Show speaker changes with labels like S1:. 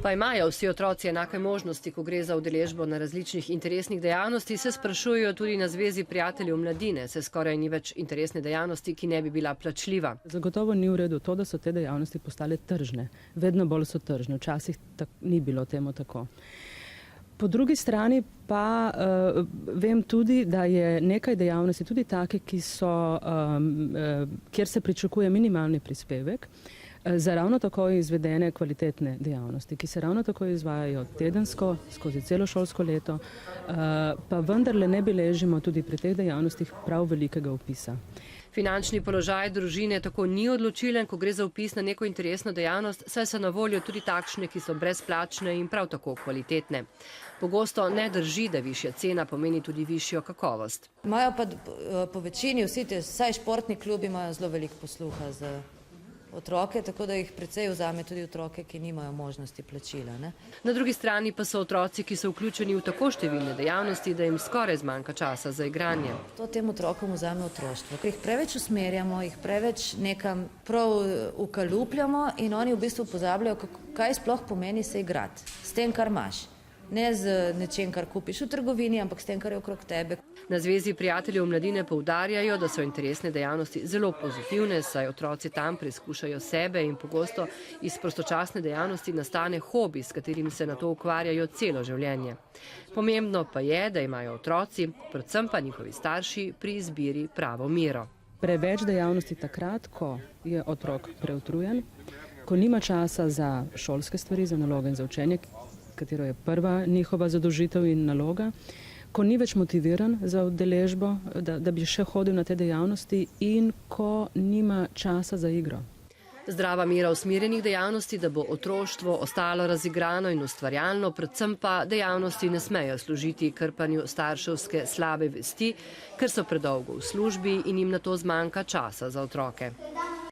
S1: Pa imajo vsi otroci enake možnosti, ko gre za udeležbo na različnih interesnih dejavnosti, se sprašujejo tudi na Zvezi prijateljev mladine, se skoraj ni več interesne dejavnosti, ki ne bi bila plačljiva.
S2: Zagotovo ni v redu to, da so te dejavnosti postale tržne. Vedno bolj so tržne, včasih ni bilo temu tako. Po drugi strani pa vem tudi, da je nekaj dejavnosti tudi take, kjer se pričakuje minimalni prispevek, za ravno tako izvedene kvalitetne dejavnosti, ki se ravno tako izvajajo tedensko, skozi celo šolsko leto, pa vendarle ne beležimo tudi pri teh dejavnostih prav velikega vpisa.
S1: Finančni položaj družine tako ni odločilen, ko gre za vpis na neko interesno dejavnost, saj so na voljo tudi takšne, ki so brezplačne in prav tako kvalitetne. Pogosto ne drži, da višja cena pomeni tudi višjo kakovost.
S3: Imajo pa po večini vsi vsaj športni klubi imajo zelo veliko posluha za otroke, tako da jih precej vzame tudi otroke, ki nimajo možnosti plačila. Ne?
S1: Na drugi strani pa so otroci, ki so vključeni v tako številne dejavnosti, da jim skoraj zmanjka časa za igranje.
S3: To tem otrokom vzame otroštvo. Jih preveč usmerjamo, jih preveč nekam prav ukalupljamo in oni v bistvu pozabljajo, kaj sploh pomeni se igrati s tem, kar imaš. Ne z nečem, kar kupiš v trgovini, ampak s tem, kar je okrog tebe.
S1: Na Zvezi prijateljev mladine poudarjajo, da so interesne dejavnosti zelo pozitivne, saj otroci tam preizkušajo sebe in pogosto iz prostočasne dejavnosti nastane hobi, s katerim se nato ukvarjajo celo življenje. Pomembno pa je, da imajo otroci, predvsem pa njihovi starši, pri izbiri pravo mero.
S2: Preveč dejavnosti takrat, ko je otrok preutrujen, ko nima časa za šolske stvari, za naloge in za učenje, katero je prva njihova zadolžitev in naloga, ko ni več motiviran za udeležbo, da bi še hodil na te dejavnosti in ko nima časa za igro.
S1: Zdrava mera usmerjenih dejavnosti, da bo otroštvo ostalo razigrano in ustvarjalno, predvsem pa dejavnosti ne smejo služiti krpanju starševske slabe vesti, ker so predolgo v službi in jim nato zmanjka časa za otroke.